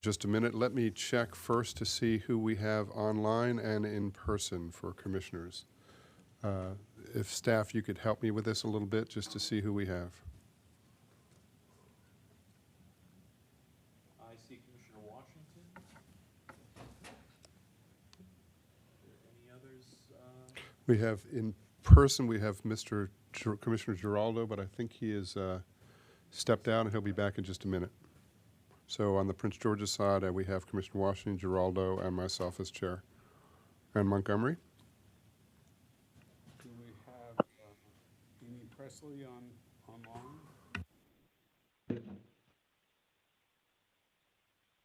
Just a minute. Let me check first to see who we have online and in person for commissioners. If staff, you could help me with this a little bit, just to see who we have. I see Commissioner Washington. Are there any others? We have in person, we have Commissioner Giraldo, but I think he is stepped out and he'll be back in just a minute. So on the Prince George's side, we have Commissioner Washington, Giraldo, and myself as chair. And Montgomery? Do we have Amy Presley online?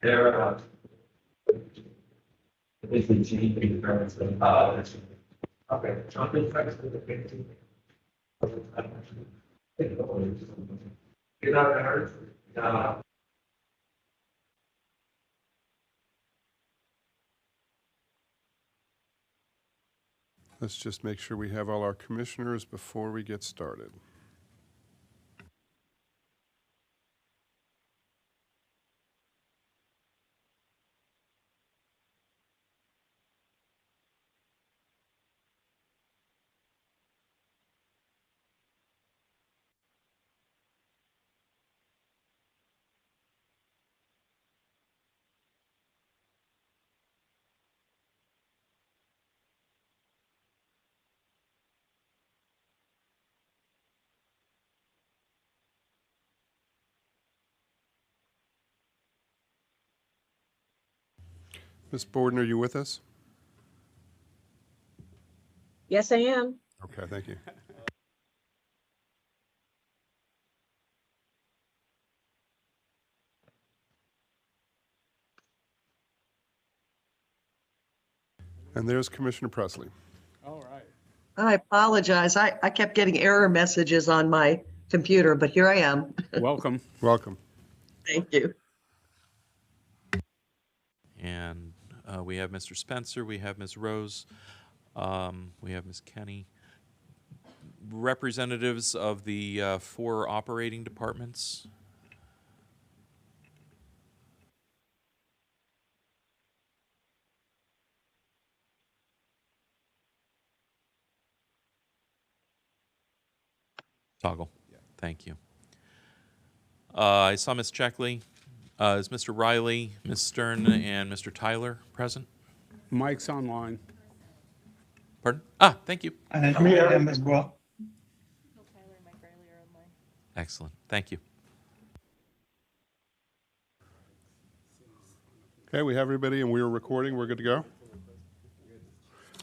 There is a team in terms of okay, jumping facts with the 15. You're not hurt. Let's just make sure we have all our commissioners before we get started. Ms. Borden, are you with us? Yes, I am. Okay, thank you. And there's Commissioner Presley. All right. I apologize. I kept getting error messages on my computer, but here I am. Welcome. Welcome. Thank you. And we have Mr. Spencer, we have Ms. Rose, we have Ms. Kenny. Representatives of the 4 operating departments. Toggle. Yeah. Thank you. I saw Ms. Checkley. Is Mr. Riley, Ms. Stern, and Mr. Tyler present? Mike's online. Pardon? Ah, thank you. I am as well. Tyler and Mike Riley are online. Excellent. Thank you. Okay, we have everybody and we're recording. We're good to go?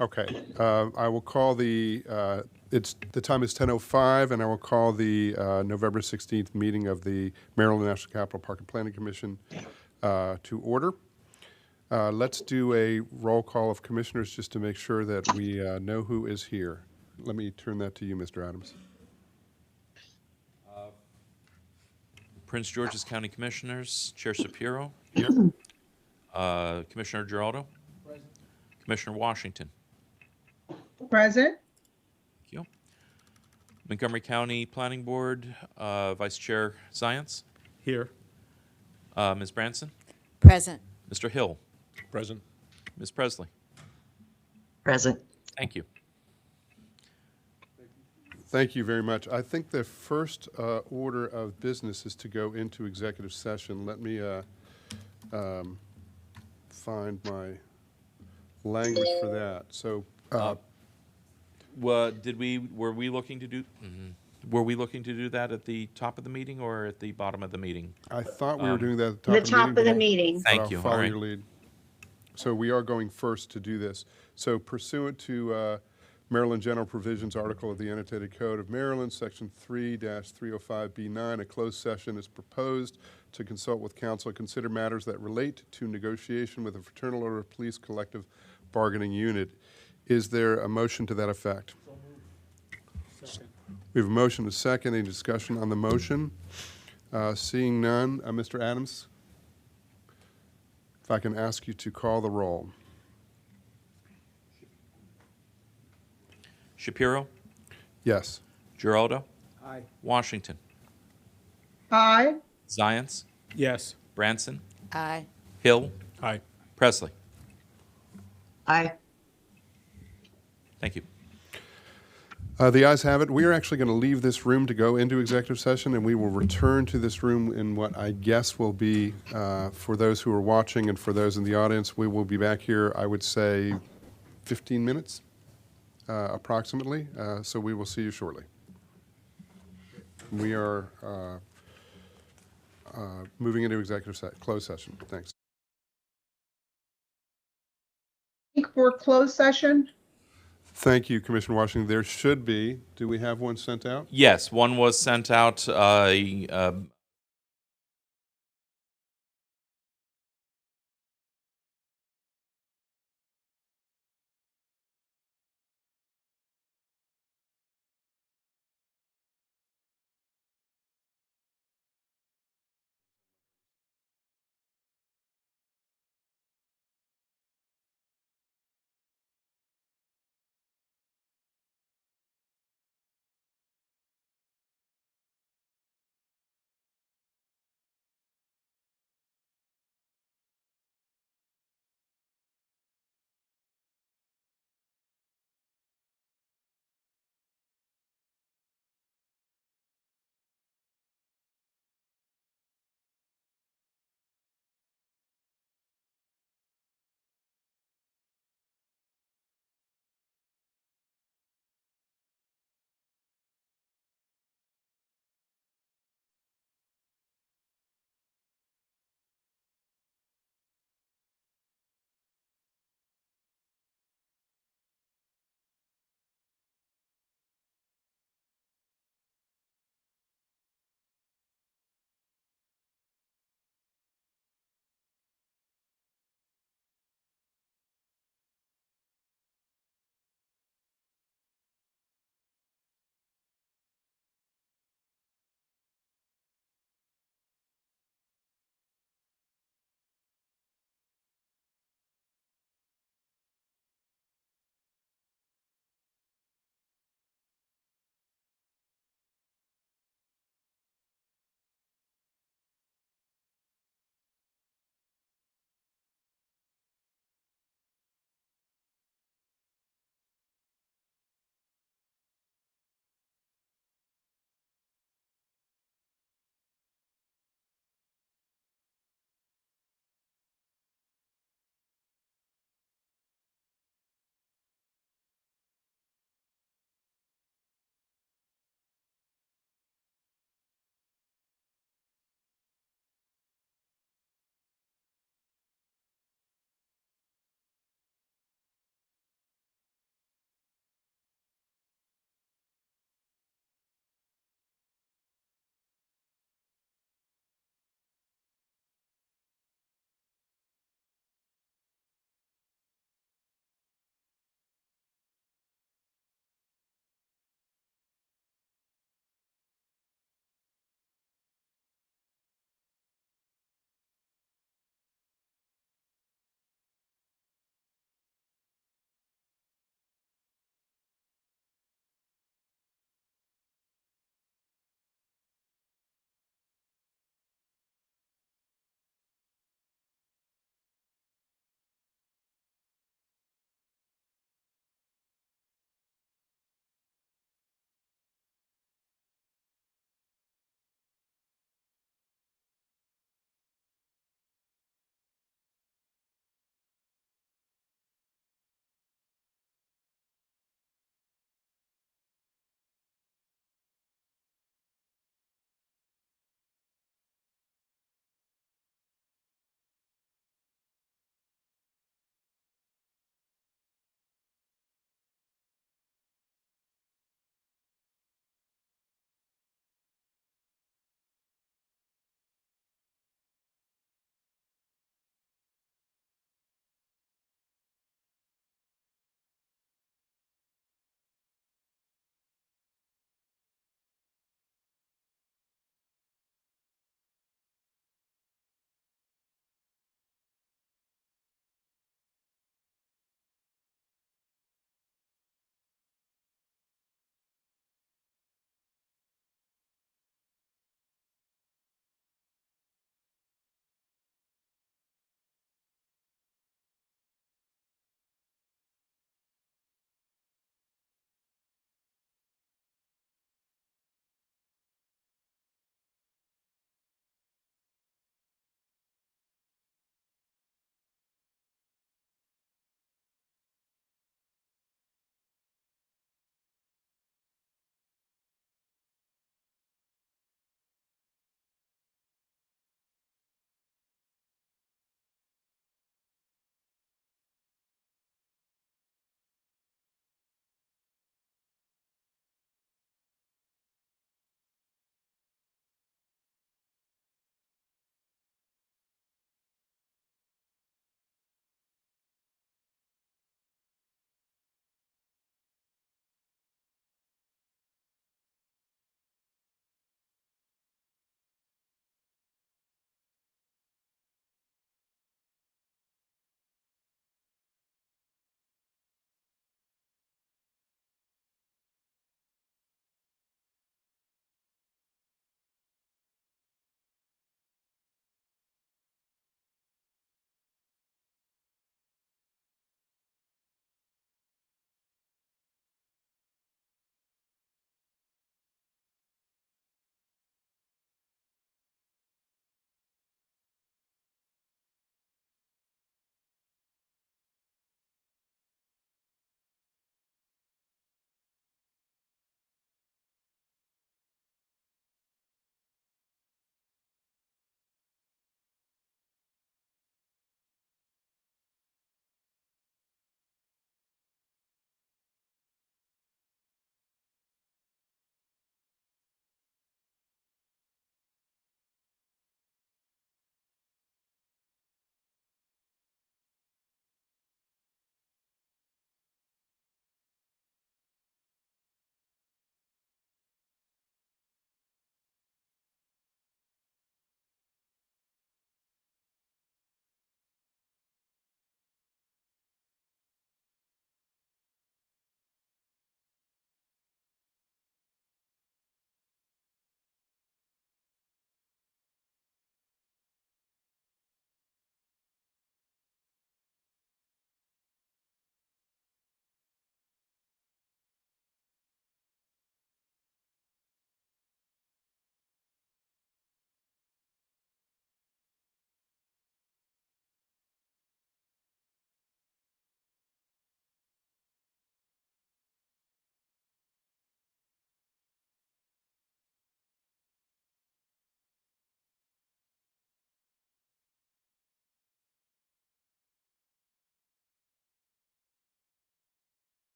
Okay. I will call the time is 10:05, and I will call the November 16th meeting of the Maryland National Capital Park and Planning Commission to order. Let's do a roll call of commissioners just to make sure that we know who is here. Let me turn that to you, Mr. Adams. Prince George's County Commissioners, Chair Shapiro. Here. Commissioner Giraldo. Present. Commissioner Washington. Present. Thank you. Montgomery County Planning Board, Vice Chair Zients. Here. Ms. Branson. Present. Mr. Hill. Present. Ms. Presley. Present. Thank you. Thank you very much. I think the first order of business is to go into executive session. Let me find my language for that. So, Were we looking to do? Were we looking to do that at the top of the meeting or at the bottom of the meeting? I thought we were doing that at The top of the meeting. but Thank I'll you. All follow right. your lead. So we are going first to do this. So pursuant to Maryland General Provisions Article of the Annotated Code of Maryland, Section 3-305B9, a closed session is proposed to consult with counsel and consider matters that relate to negotiation with a Fraternal Order of Police collective bargaining unit. Is there a motion to that effect? Second. We have a motion, a second. Any discussion on the motion? Seeing none, Mr. Adams, if I can ask you to call the roll. Shapiro. Yes. Giraldo. Aye. Washington. Aye. Zients. Yes. Branson. Aye. Hill, Aye. Presley. Aye. Thank you. The ayes have it. We are actually going to leave this room to go into executive session, and we will return to this room in what I guess will be, for those who are watching and for those in the audience, we will be back here, I would say, 15 minutes, approximately. So we will see you shortly. We are moving into closed session. Thanks. For closed session? Thank you, Commissioner Washington. There should be, do we have one sent out? Yes, one was sent out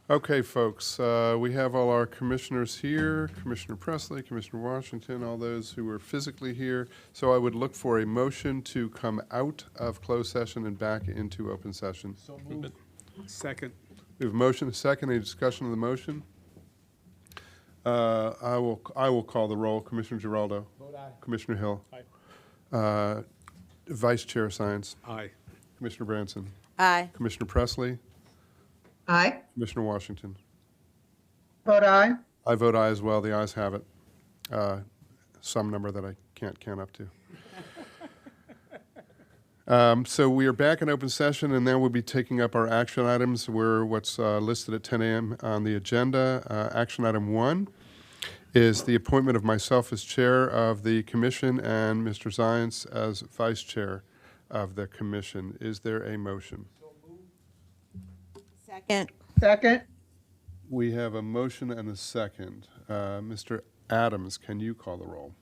Okay, folks, we have all our commissioners here, Commissioner Presley, Commissioner Washington, all those who are physically here. So I would look for a motion to come out of closed session and back into open session. So moved. Second. We have a motion, a second, any discussion of the motion? I will call the roll. Commissioner Giraldo. Vote aye. Commissioner Hill. Aye. Vice Chair Science. Aye. Commissioner Branson. Aye. Commissioner Presley. Aye. Commissioner Washington. Vote aye. I vote aye as well. The ayes have it. Some number that I can't count up to. So we are back in open session, and now we'll be taking up our action items. We're what's listed at 10 a.m. on the agenda. Action item 1 is the appointment of myself as chair of the commission and Mr. Zients as vice chair of the commission. Is there a motion? Second. Second. We have a motion and a second. Mr. Adams, can you call the roll?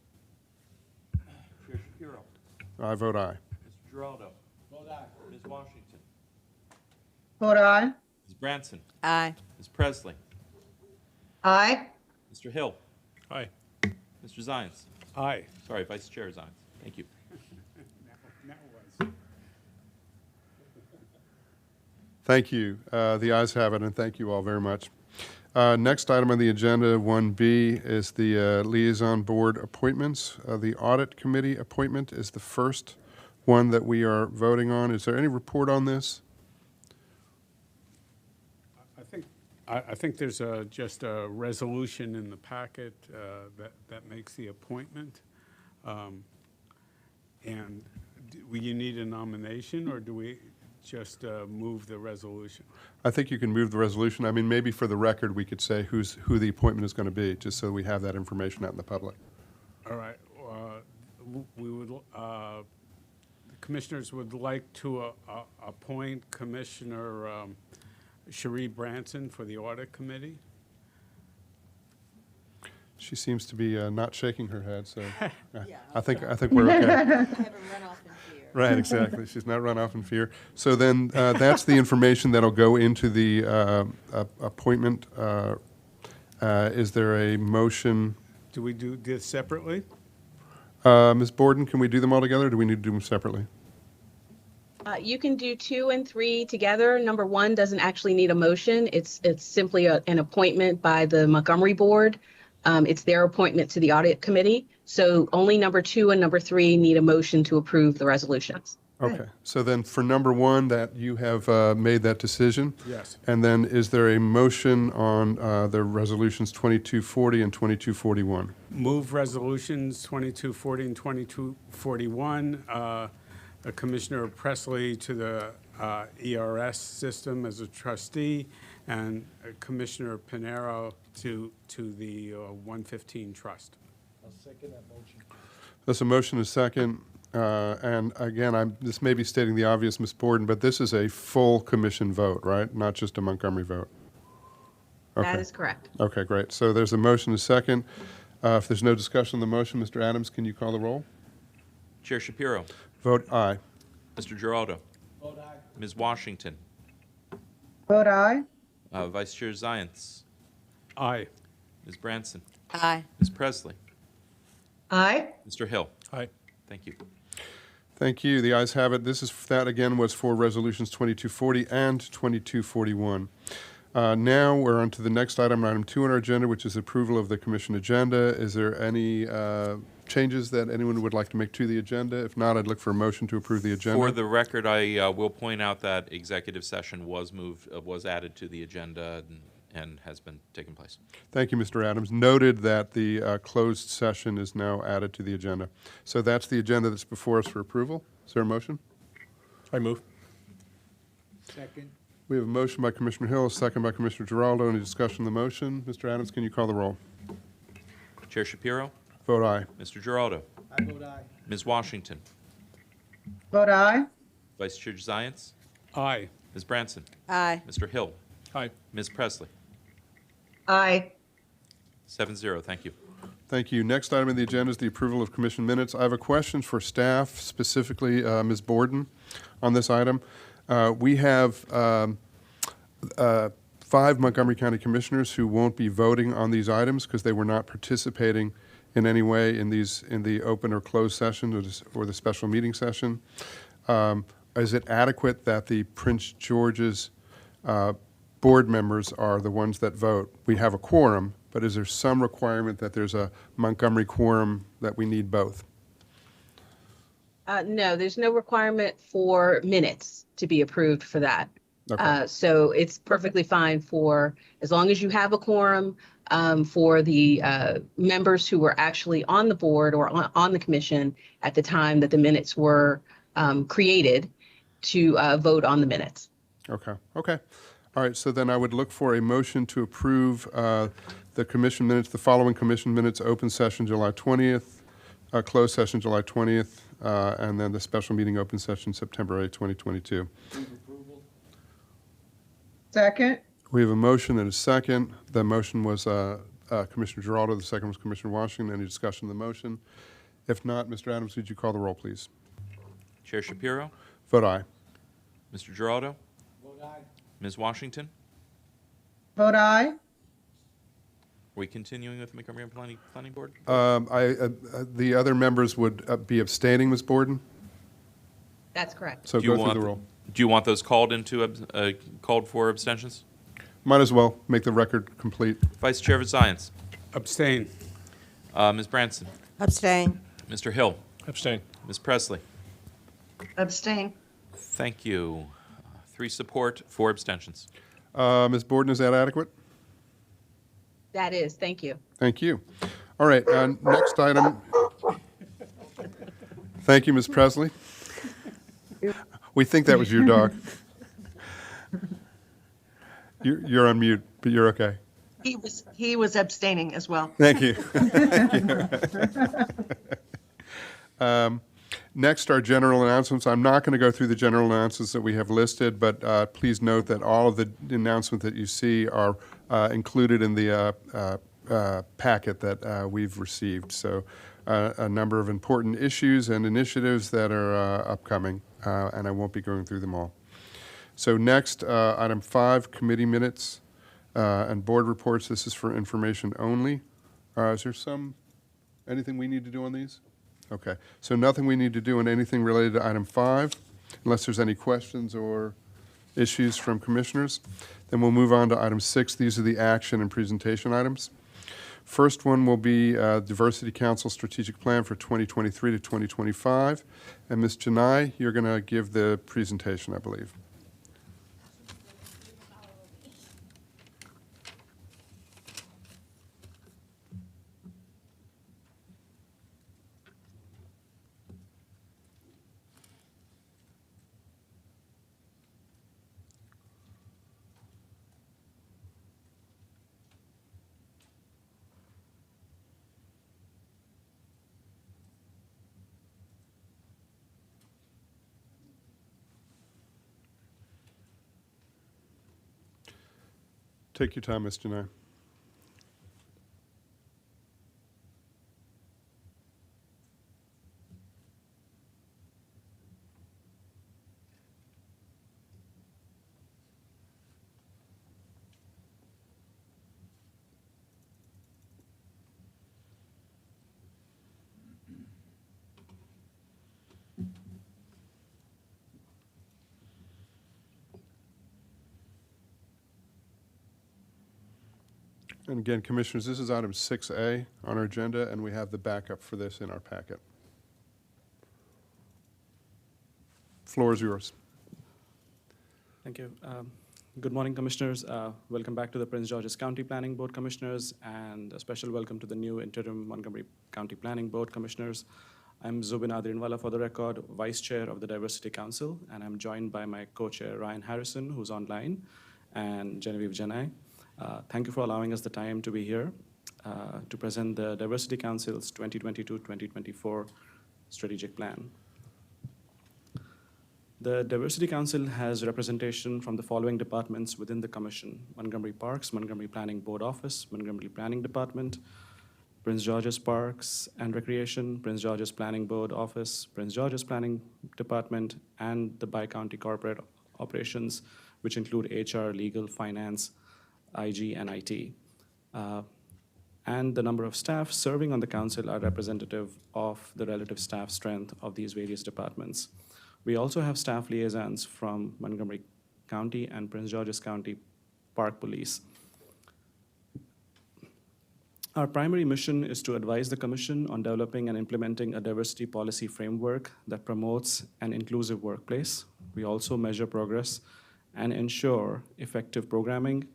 Chair Shapiro. I vote aye. Mr. Giraldo. Vote aye. Ms. Washington. Vote aye. Ms. Branson. Aye. Ms. Presley. Aye. Mr. Hill. Aye. Mr. Zients. Aye. Sorry, Vice Chair Zients. Thank you. That was. Thank you. The ayes have it, and thank you all very much. Next item on the agenda, 1B, is the liaison board appointments. The audit committee appointment is the first one that we are voting on. Is there any report on this? I think there's just a resolution in the packet that makes the appointment. And will you need a nomination, or do we just move the resolution? I think you can move the resolution. I mean, maybe for the record, we could say who the appointment is going to be, just so we have that information out in the public. All right. We would, the commissioners would like to appoint Commissioner Cherie Branson for the audit committee. She seems to be not shaking her head, so I think we're okay. I haven't run off in fear. Right, exactly. She's not run off in fear. So then that's the information that'll go into the appointment. Is there a motion? Do we do this separately? Ms. Borden, can we do them all together, or do we need to do them separately? You can do 2 and 3 together. Number 1 doesn't actually need a motion. It's simply an appointment by the Montgomery Board. It's their appointment to the audit committee. So only number 2 and number 3 need a motion to approve the resolutions. Okay. So then for number 1, that you have made that decision? Yes. And then is there a motion on the resolutions 2240 and 2241? Move resolutions 2240 and 2241. Commissioner Presley to the ERS system as a trustee, and Commissioner Pinero to the 115 trust. There's a motion and a second. And again, this may be stating the obvious, Ms. Borden, but this is a full commission vote, right? Not just a Montgomery vote. That Okay. is correct. Okay, great. So there's a motion and a second. If there's no discussion on the motion, Mr. Adams, can you call the roll? Chair Shapiro. Vote aye. Mr. Giraldo. Vote aye. Ms. Washington. Vote aye. Vice Chair Zients. Aye. Ms. Branson. Aye. Ms. Presley. Aye. Mr. Hill. Aye. Thank you. Thank you. The ayes have it. That again was for resolutions 2240 and 2241. Now we're on to the next item, item 2 on our agenda, which is approval of the commission agenda. Is there any changes that anyone would like to make to the agenda? If not, I'd look for a motion to approve the agenda. For the record, I will point out that executive session was added to the agenda and has been taking place. Thank you, Mr. Adams. Noted that the closed session is now added to the agenda. So that's the agenda that's before us for approval. Is there a motion? I move. Second. We have a motion by Commissioner Hill, a second by Commissioner Giraldo. Any discussion on the motion? Mr. Adams, can you call the roll? Chair Shapiro. Vote aye. Mr. Giraldo. I vote aye. Ms. Washington. Vote aye. Vice Chair Zients. Aye. Ms. Branson. Aye. Mr. Hill. Aye. Ms. Presley. Aye. 7-0. Thank you. Thank you. Next item on the agenda is the approval of commission minutes. I have a question for staff, specifically Ms. Borden, on this item. We have 5 Montgomery County Commissioners who won't be voting on these items because they were not participating in any way in the open or closed session or the special meeting session. Is it adequate that the Prince George's board members are the ones that vote? We have a quorum, but is there some requirement that there's a Montgomery quorum that we need both? No, there's no requirement for minutes to be approved for that. Okay. So it's perfectly fine for, as long as you have a quorum, for the members who were actually on the board or on the commission at the time that the minutes were created to vote on the minutes. Okay. Okay. All right. So then I would look for a motion to approve the commission minutes, the following commission minutes: open session July 20th, closed session July 20th, and then the special meeting open session September 8th, 2022. Second. We have a motion and a second. The motion was Commissioner Giraldo. The second was Commissioner Washington. Any discussion of the motion? If not, Mr. Adams, would you call the roll, please? Chair Shapiro, Vote aye. Mr. Giraldo. Ms. Washington, Vote aye. are we continuing with the Montgomery Planning Board? The other members would be abstaining, Ms. Borden. That's correct. So go through the roll. Do you want those called called for abstentions? Might as well make the record complete. Vice Chair Vizians, Abstain. Ms. Branson, Abstain. Mr. Hill, Abstain. Ms. Presley. Abstain. Thank you. 3 support, 4 abstentions. Ms. Borden, is that adequate? That is, thank you. Thank you. All right, next item. Thank you, Ms. Presley. We think that was your dog. You're on mute, but you're okay. He was abstaining as well. Thank you. Next, our general announcements. I'm not going to go through the general announcements that we have listed, but please note that all of the announcements that you see are included in the packet that we've received. So a number of important issues and initiatives that are upcoming, and I won't be going through them all. So next, item 5, committee minutes and board reports. This is for information only. Is there anything we need to do on these? Okay, so nothing we need to do on anything related to item 5, unless there's any questions or issues from commissioners. Then we'll move on to item 6. These are the action and presentation items. First one will be Diversity Council Strategic Plan for 2023 to 2025. And Ms. Janai, you're going to give the presentation, I believe. Take your time, Ms. Janai. And again, Commissioners, this is item 6A on our agenda, and we have the backup for this in our packet. Floor is yours. Thank you. Good morning, Commissioners. Welcome back to the Prince George's County Planning Board Commissioners, and a special welcome to the new interim Montgomery County Planning Board Commissioners. I'm Zubin Adrinwala, for the record, Vice Chair of the Diversity Council, and I'm joined by my co-chair, Ryan Harrison, who's online, and Genevieve Janai. Thank you for allowing us the time to be here to present the Diversity Council's 2022-2024 strategic plan. The Diversity Council has representation from the following departments within the Commission: Montgomery Parks, Montgomery Planning Board Office, Montgomery Planning Department, Prince George's Parks and Recreation, Prince George's Planning Board Office, Prince George's Planning Department, and the Bi-County Corporate Operations, which include HR, legal, finance, IG, and IT. And the number of staff serving on the council are representative of the relative staff strength of these various departments. We also have staff liaisons from Montgomery County and Prince George's County Park Police. Our primary mission is to advise the Commission on developing and implementing a diversity policy framework that promotes an inclusive workplace. We also measure progress and ensure effective programming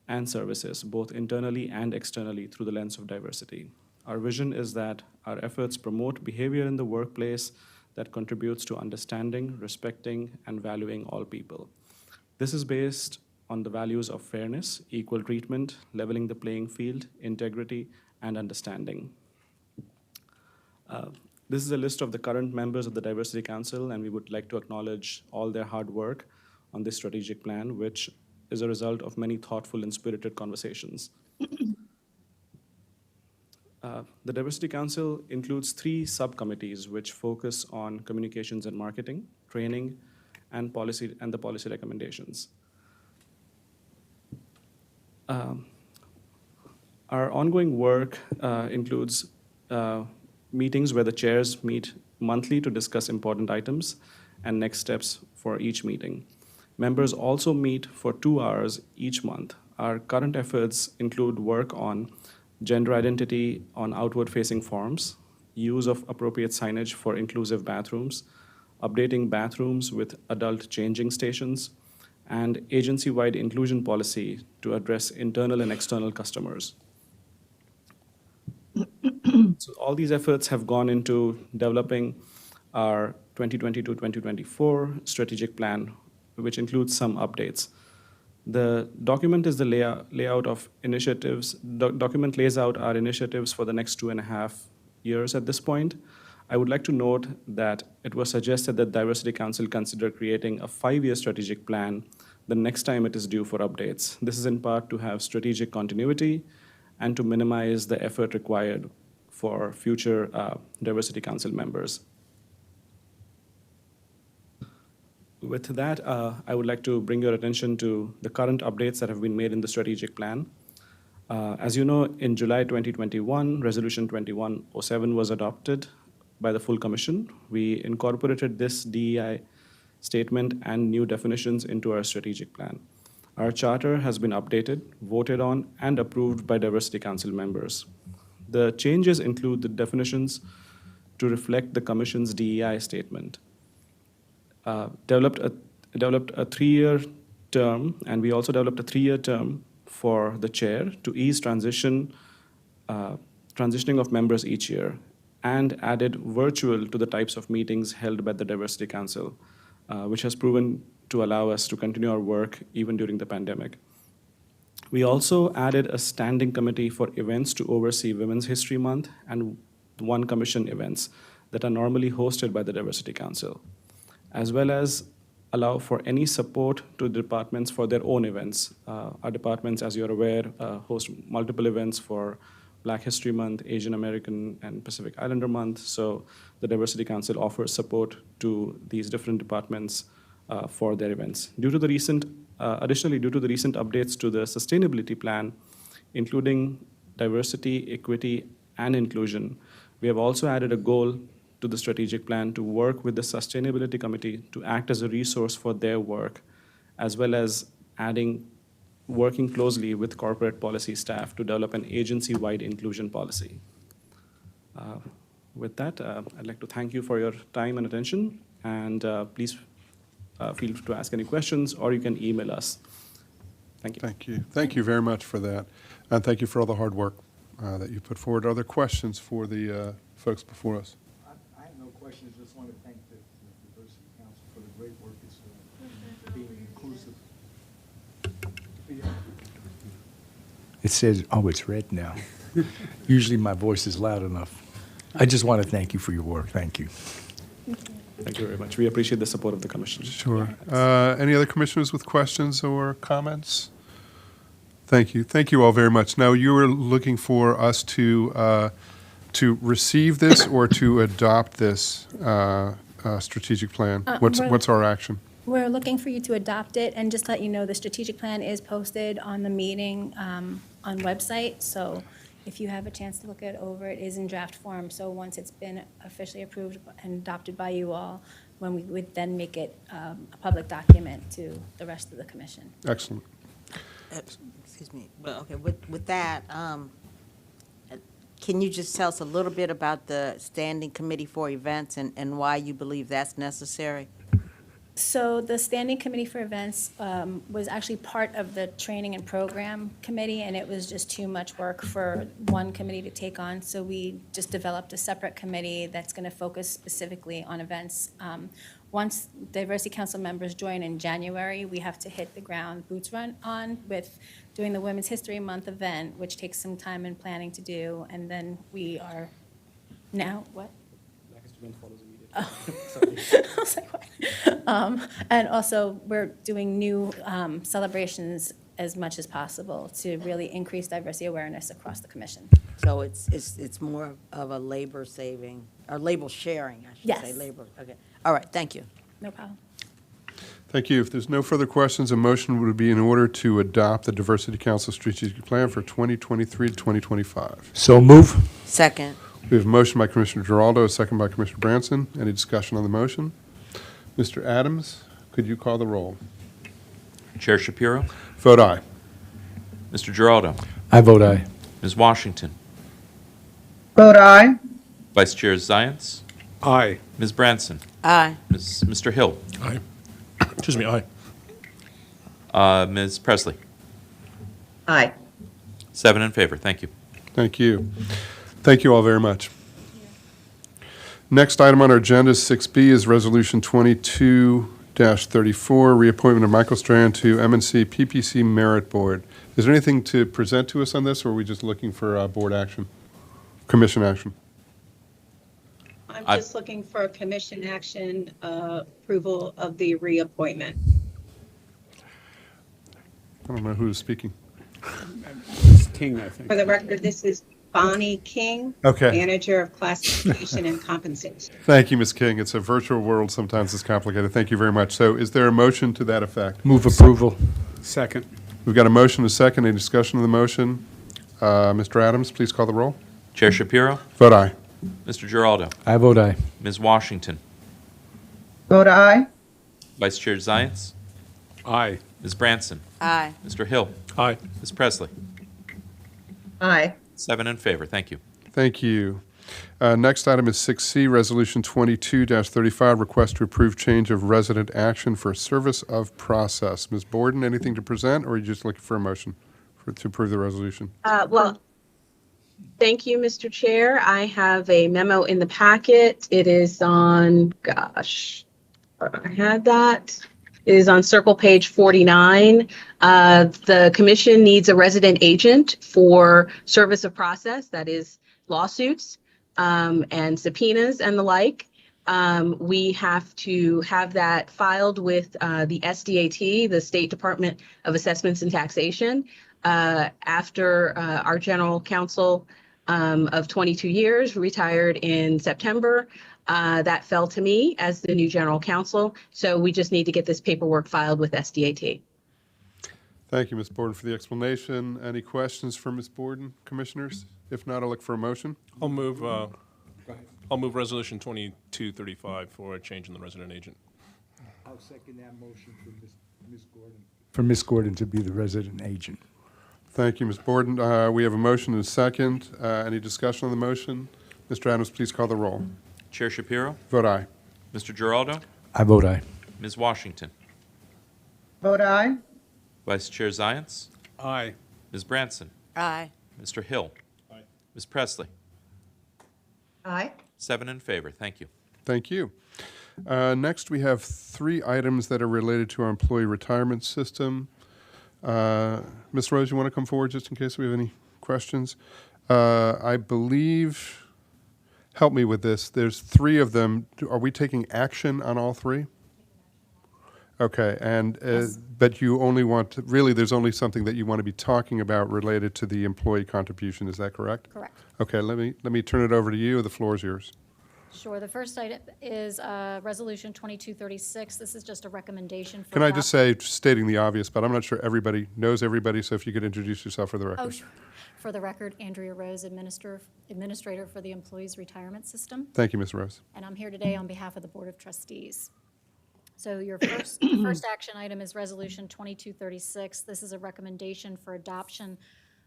and services, both internally and externally, through the lens of diversity. Our vision is that our efforts promote behavior in the workplace that contributes to understanding, respecting, and valuing all people. This is based on the values of fairness, equal treatment, leveling the playing field, integrity, and understanding. This is a list of the current members of the Diversity Council, and we would like to acknowledge all their hard work on this strategic plan, which is a result of many thoughtful and spirited conversations. The Diversity Council includes 3 subcommittees which focus on communications and marketing, training, and policy and the policy recommendations. Our ongoing work includes meetings where the chairs meet monthly to discuss important items and next steps for each meeting. Members also meet for 2 hours each month. Our current efforts include work on gender identity on outward-facing forms, use of appropriate signage for inclusive bathrooms, updating bathrooms with adult changing stations, and agency-wide inclusion policy to address internal and external customers. So all these efforts have gone into developing our 2020 to 2024 strategic plan, which includes some updates. The document is the layout of initiatives. Document lays out our initiatives for the next 2.5 years at this point. I would like to note that it was suggested that Diversity Council consider creating a 5-year strategic plan the next time it is due for updates. This is in part to have strategic continuity and to minimize the effort required for future Diversity Council members. With that, I would like to bring your attention to the current updates that have been made in the strategic plan. As you know, in July 2021, Resolution 2107 was adopted by the full Commission. We incorporated this DEI statement and new definitions into our strategic plan. Our charter has been updated, voted on, and approved by Diversity Council members. The changes include the definitions to reflect the Commission's DEI statement. Developed a 3-year term, and we also developed a 3-year term for the chair to ease transitioning of members each year, and added virtual to the types of meetings held by the Diversity Council, which has proven to allow us to continue our work even during the pandemic. We also added a standing committee for events to oversee Women's History Month and 1 commission events that are normally hosted by the Diversity Council, as well as allow for any support to departments for their own events. Our departments, as you're aware, host multiple events for Black History Month, Asian American, and Pacific Islander Month. So the Diversity Council offers support to these different departments for their events. Additionally, due to the recent updates to the sustainability plan, including diversity, equity, and inclusion, we have also added a goal to the strategic plan to work with the Sustainability Committee to act as a resource for their work, as well as working closely with corporate policy staff to develop an agency-wide inclusion policy. With that, I'd like to thank you for your time and attention, and please feel free to ask any questions, or you can email us. Thank you. Thank you. Thank you very much for that. And thank you for all the hard work that you put forward. Are there questions for the folks before us? I have no questions, just want to thank the Diversity Council for the great work it's being inclusive. It says, oh, it's red now. Usually my voice is loud enough. I just want to thank you for your work. Thank you. Thank you very much. We appreciate the support of the Commission. Sure. Any other commissioners with questions or comments? Thank you. Thank you all very much. Now, you were looking for us to receive this or to adopt this strategic plan? What's our action? We're looking for you to adopt it, and just to let you know, the strategic plan is posted on the meeting on website, so if you have a chance to look it over, it is in draft form, so once it's been officially approved and adopted by you all, when we would then make it a public document to the rest of the commission. Excellent. Excuse me, well, okay, with that, can you just tell us a little bit about the Standing Committee for Events and why you believe that's necessary? So the Standing Committee for Events was actually part of the Training and Program Committee, and it was just too much work for one committee to take on. So we just developed a separate committee that's going to focus specifically on events. Once Diversity Council members join in January, we have to hit the ground boots run on with doing the Women's History Month event, which takes some time and planning to do. And then we are now, what? Black History Month follows immediately. Oh. I was like, what? And also, we're doing new celebrations as much as possible to really increase diversity awareness across the commission. So it's more of a labor saving, or labor sharing, I should say. Yes. Labor, okay. All right, thank you. No problem. Thank you. If there's no further questions, a motion would be in order to adopt the Diversity Council Strategic Plan for 2023 to 2025. So move. Second. We have a motion by Commissioner Giraldo, a second by Commissioner Branson. Any discussion on the motion? Mr. Adams, could you call the roll? Chair Shapiro, Vote aye. Mr. Giraldo, I vote aye. Ms. Washington, Vote aye. Vice Chair Zients, Aye. Ms. Branson, Aye. Mr. Hill, Aye. Excuse me, aye. Ms. Presley. Aye. 7 in favor. Thank you. Thank you. Thank you all very much. Next item on our agenda, 6B, is Resolution 22-34, reappointment of Michael Strand to M-NCPPC Merit Board. Is there anything to present to us on this, or are we just looking for board action, commission action? I'm I- just looking for a commission action approval of the reappointment. I don't know who's speaking. It's King, I think. For the record, this is Bonnie King, Okay. Manager of Classification and Compensation. Thank you, Ms. King. It's a virtual world. Sometimes it's complicated. Thank you very much. So is there a motion to that effect? Move approval. Second. We've got a motion, a second. Any discussion of the motion? Mr. Adams, please call the roll. Chair Shapiro, Vote aye. Mr. Giraldo, I vote aye. Ms. Washington, Vote aye. Vice Chair Zients, Aye. Ms. Branson, Aye. Mr. Hill, Aye. Ms. Presley. Aye. 7 in favor. Thank you. Thank you. Next item is 6C, Resolution 22-35, request to approve change of resident action for service of process. Ms. Borden, anything to present, or are you just looking for a motion to approve the resolution? Well, thank you, Mr. Chair. I have a memo in the packet. It is on, gosh, I had that. It is on circle page 49. The commission needs a resident agent for service of process, that is lawsuits and subpoenas and the like. We have to have that filed with the SDAT, the State Department of Assessments and Taxation, after our general counsel of 22 years retired in September. That fell to me as the new general counsel. So we just need to get this paperwork filed with SDAT. Thank you, Ms. Borden, for the explanation. Any questions for Ms. Borden, commissioners? If not, I'll look for a motion. I'll move Resolution 2235 for a change in the resident agent. I'll second that motion for Ms. Gordon. For Ms. Gordon to be the resident agent. Thank you, Ms. Borden. We have a motion and a second. Any discussion on the motion? Mr. Adams, please call the roll. Chair Shapiro, Vote aye. Mr. Giraldo, I vote aye. Ms. Washington, Vote aye. Vice Chair Zients, Aye. Ms. Branson, Aye. Mr. Hill, Ms. Presley. Aye. 7 in favor. Thank you. Thank you. Next, we have 3 items that are related to our employee retirement system. Ms. Rose, you want to come forward just in case we have any questions? I believe, help me with this, there's 3 of them. Are we taking action on all 3? Okay, and but you only want to, really, there's only something that you want to be talking about related to the employee contribution. Is that correct? Correct. Okay, let me turn it over to you. The floor is yours. Sure. The first item is Resolution 2236. This is just a recommendation for. Can I just say, stating the obvious, but I'm not sure everybody knows everybody, so if you could introduce yourself for the record. Oh, sure. For the record, Andrea Rose, Administrator for the Employees Retirement System. Thank you, Ms. Rose. And I'm here today on behalf of the Board of Trustees. So your first action item is Resolution 2236. This is a recommendation for adoption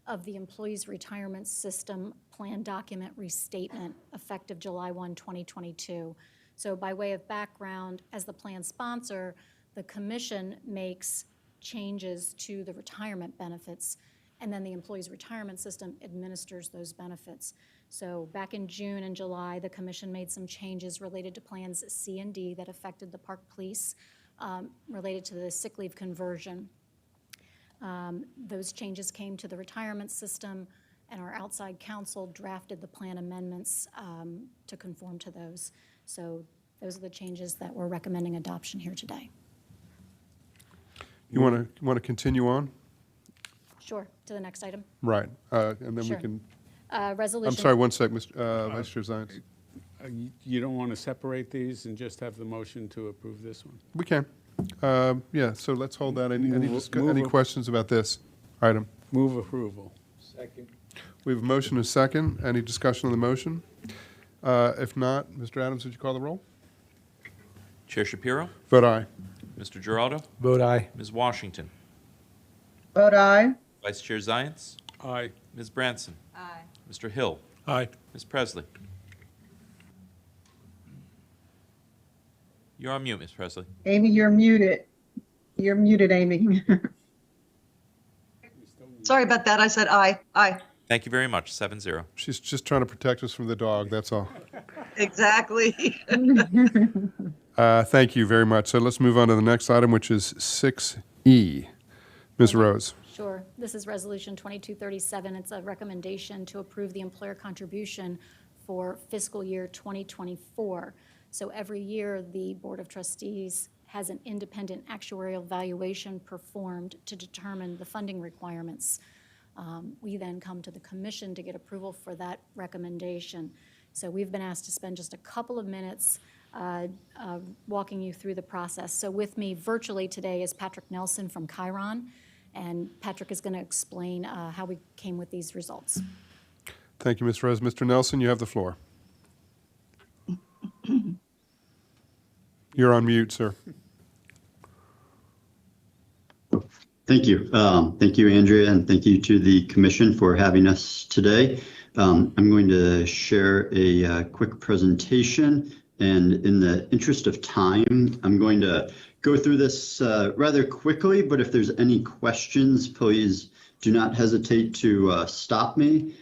of the Employees Retirement System Plan Document Restatement effective July 1, 2022. So by way of background, as the plan sponsor, the Commission makes changes to the retirement benefits, and then the Employees Retirement System administers those benefits. So back in June and July, the Commission made some changes related to plans C and D that affected the Park Police related to the sick leave conversion. Those changes came to the retirement system, and our outside counsel drafted the plan amendments to conform to those. So those are the changes that we're recommending adoption here today. You want to continue on? Sure, to the next item. Right, and then Sure. we can. Resolution. I'm sorry, one sec, Mr. Vice Chair Zients. You don't want to separate these and just have the motion to approve this one? We can. Yeah, so let's hold that. Any Move- questions about this item? Move approval. Second. We have a motion and a second. Any discussion on the motion? If not, Mr. Adams, would you call the roll? Chair Shapiro? Vote aye. Mr. Giraldo? Vote aye. Ms. Washington? Vote aye. Vice Chair Zients? Aye. Ms. Branson? Aye. Mr. Hill? Aye. Ms. Presley? You're on mute, Ms. Presley. Amy, you're muted. You're muted, Amy. Sorry about that. I said aye. Aye. Thank you very much. 7-0. She's just trying to protect us from the dog, that's all. Exactly. Thank you very much. So let's move on to the next item, which is 6E. Ms. Rose. Sure. This is Resolution 2237. It's a recommendation to approve the employer contribution for fiscal year 2024. So every year, the Board of Trustees has an independent actuarial valuation performed to determine the funding requirements. We then come to the Commission to get approval for that recommendation. So we've been asked to spend just a couple of minutes walking you through the process. So with me virtually today is Patrick Nelson from Chiron, and Patrick is going to explain how we came with these results. Thank you, Ms. Rose. Mr. Nelson, you have the floor. You're on mute, sir. Thank you. Thank you, Andrea, and thank you to the Commission for having us today. I'm going to share a quick presentation, and in the interest of time, I'm going to go through this rather quickly, but if there's any questions, please do not hesitate to stop me.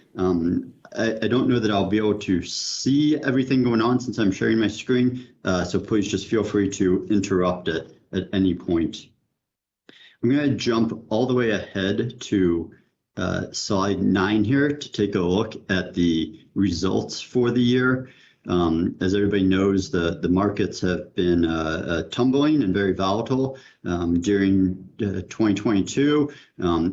I don't know that I'll be able to see everything going on since I'm sharing my screen, so please just feel free to interrupt it at any point. I'm going to jump all the way ahead to slide 9 here to take a look at the results for the year. As everybody knows, the markets have been tumbling and very volatile during 2022.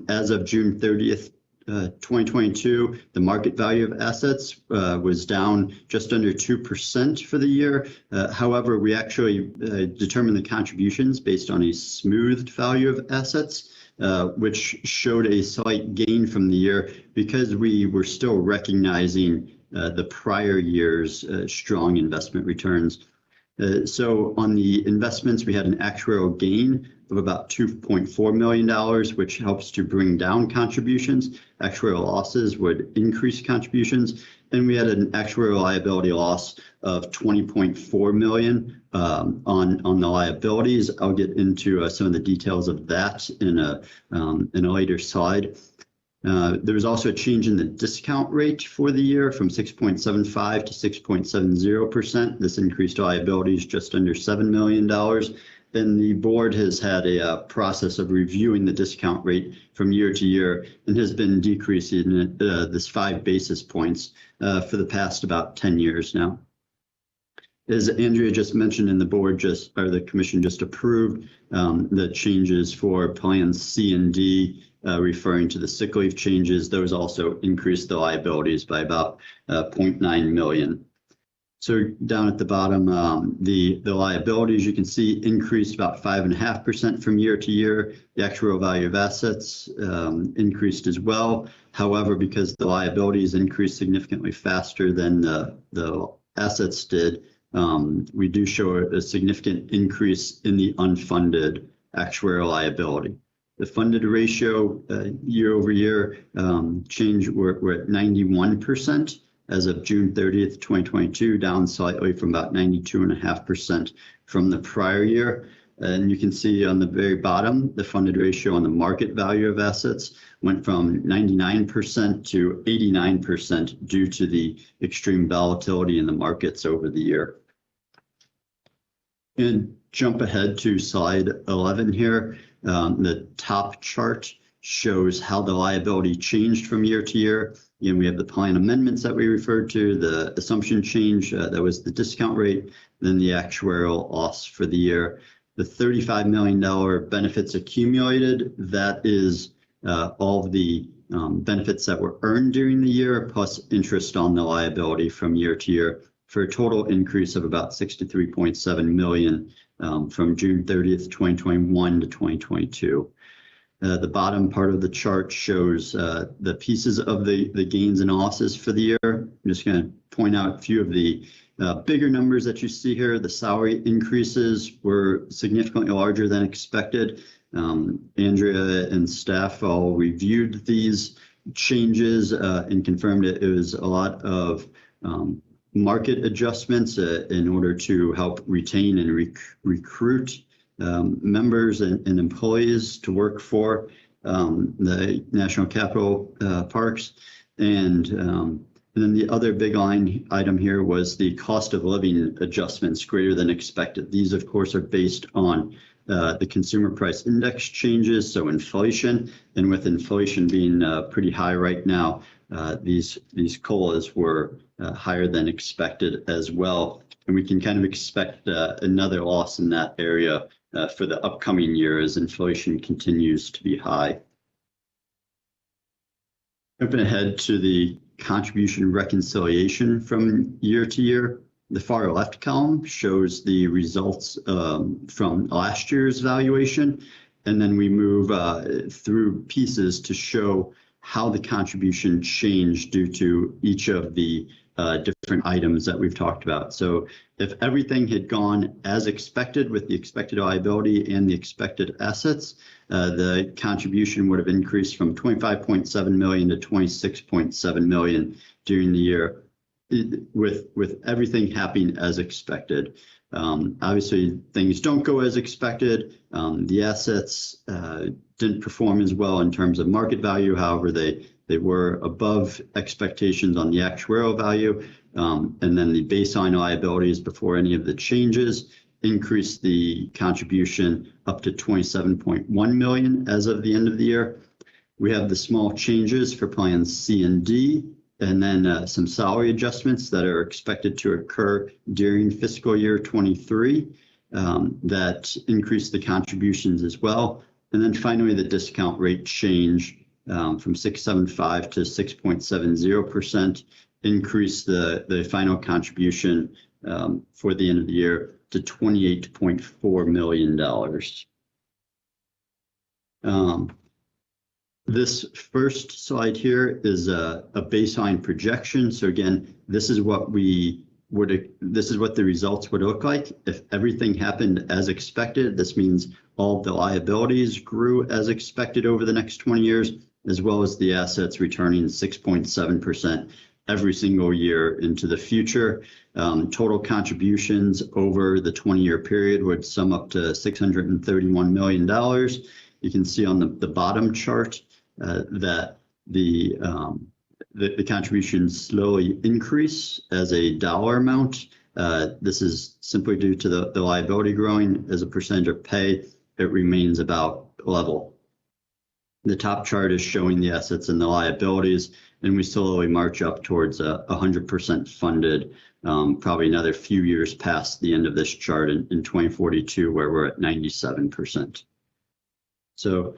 As of June 30th, 2022, the market value of assets was down just under 2% for the year. However, we actually determined the contributions based on a smoothed value of assets, which showed a slight gain from the year because we were still recognizing the prior year's strong investment returns. So on the investments, we had an actuarial gain of about $2.4 million, which helps to bring down contributions. Actuarial losses would increase contributions. And we had an actuarial liability loss of $20.4 million on the liabilities. I'll get into some of the details of that in a later slide. There was also a change in the discount rate for the year from 6.75 to 6.70%. This increased liabilities just under $7 million. And the board has had a process of reviewing the discount rate from year to year and has been decreasing this 5 basis points for the past about 10 years now. As Andrea just mentioned, and the Commission just approved the changes for plans C and D, referring to the sick leave changes. Those also increased the liabilities by about 0.9 million. So down at the bottom, the liabilities, you can see, increased about 5.5% from year to year. The actuarial value of assets increased as well. However, because the liabilities increased significantly faster than the assets did, we do show a significant increase in the unfunded actuarial liability. The funded ratio year over year change, we're at 91%. As of June 30th, 2022, down slightly from about 92.5% from the prior year. And you can see on the very bottom, the funded ratio on the market value of assets went from 99% to 89% due to the extreme volatility in the markets over the year. And jump ahead to slide 11 here. The top chart shows how the liability changed from year to year. Again, we have the plan amendments that we referred to, the assumption change, that was the discount rate, then the actuarial loss for the year. The $35 million benefits accumulated, that is all of the benefits that were earned during the year, plus interest on the liability from year to year, for a total increase of about $63.7 million from June 30th, 2021 to 2022. The bottom part of the chart shows the pieces of the gains and losses for the year. I'm just going to point out a few of the bigger numbers that you see here. The salary increases were significantly larger than expected. Andrea and staff all reviewed these changes and confirmed it was a lot of market adjustments in order to help retain and recruit members and employees to work for the National Capital Parks. And then the other big line item here was the cost of living adjustments greater than expected. These, of course, are based on the consumer price index changes, so inflation. And with inflation being pretty high right now, these COLAs were higher than expected as well. And we can kind of expect another loss in that area for the upcoming year as inflation continues to be high. Jumping ahead to the contribution reconciliation from year to year, the far left column shows the results from last year's valuation, and then we move through pieces to show how the contribution changed due to each of the different items that we've talked about. So if everything had gone as expected with the expected liability and the expected assets, the contribution would have increased from $25.7 million to $26.7 million during the year, with everything happening as expected. Obviously, things don't go as expected. The assets didn't perform as well in terms of market value. However, they were above expectations on the actuarial value. And then the baseline liabilities before any of the changes increased the contribution up to $27.1 million as of the end of the year. We have the small changes for plans C and D, and then some salary adjustments that are expected to occur during fiscal year 23 that increase the contributions as well. And then finally, the discount rate change from 6.75 to 6.70% increased the final contribution for the end of the year to $28.4 million. This first slide here is a baseline projection. So again, this is what the results would look like if everything happened as expected. This means all of the liabilities grew as expected over the next 20 years, as well as the assets returning 6.7% every single year into the future. Total contributions over the 20-year period would sum up to $631 million. You can see on the bottom chart that the contributions slowly increase as a dollar amount. This is simply due to the liability growing. As a percentage of pay, it remains about level. The top chart is showing the assets and the liabilities, and we slowly march up towards 100% funded, probably another few years past the end of this chart in 2042, where we're at 97%. So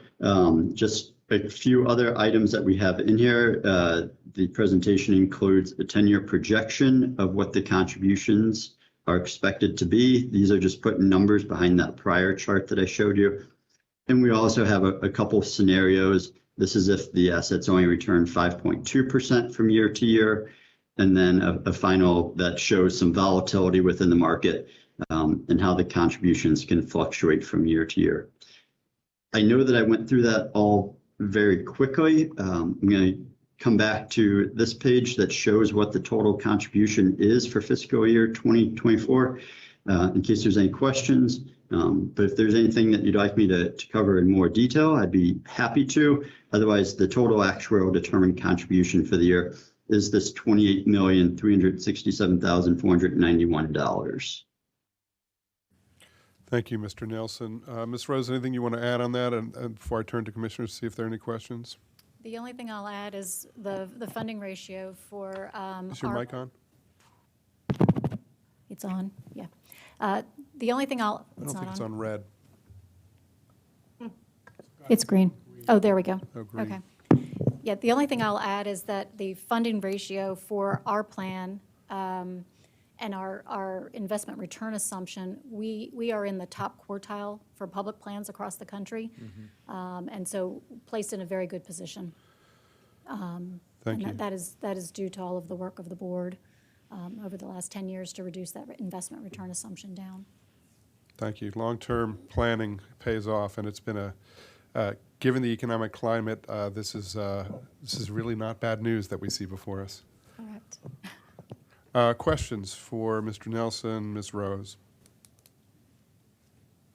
just a few other items that we have in here. The presentation includes a 10-year projection of what the contributions are expected to be. These are just putting numbers behind that prior chart that I showed you. And we also have a couple of scenarios. This is if the assets only return 5.2% from year to year, and then a final that shows some volatility within the market and how the contributions can fluctuate from year to year. I know that I went through that all very quickly. I'm going to come back to this page that shows what the total contribution is for fiscal year 2024, in case there's any questions. But if there's anything that you'd like me to cover in more detail, I'd be happy to. Otherwise, the total actuarial determined contribution for the year is this $28,367,491. Thank you, Mr. Nelson. Ms. Rose, anything you want to add on that? And before I turn to commissioners, see if there are any questions. The only thing I'll add is the funding ratio for. Is your mic on? It's on, yeah. The only thing I don't think it's on red. It's green. Oh, there we go. Oh, green. Okay. Yeah, the only thing I'll add is that the funding ratio for our plan and our investment return assumption, we are in the top quartile for public plans across the country. And so placed in a very good position. Thank you. That is due to all of the work of the board over the last 10 years to reduce that investment return assumption down. Thank you. Long-term planning pays off, and it's been given the economic climate, this is really not bad news that we see before us. Correct. Questions for Mr. Nelson, Ms. Rose?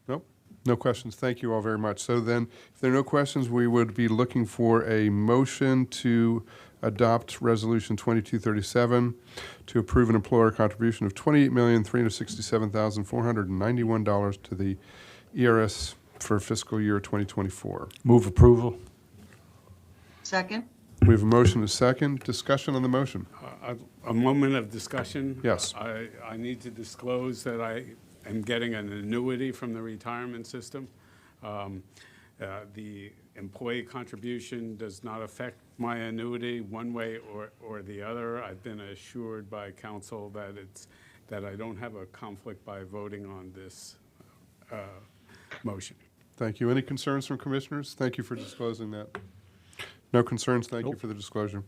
Nope, no questions. Thank you all very much. So then, if there are no questions, we would be looking for a motion to adopt Resolution 2237 to approve an employer contribution of $28,367,491 to the ERS for fiscal year 2024. Move approval. Second? We have a motion and a second. Discussion on the motion. A moment of discussion. Yes. I need to disclose that I am getting an annuity from the retirement system. The employee contribution does not affect my annuity one way or the other. I've been assured by counsel that I don't have a conflict by voting on this motion. Thank you. Any concerns from commissioners? Thank you for disclosing that. No concerns. Thank you for the disclosure.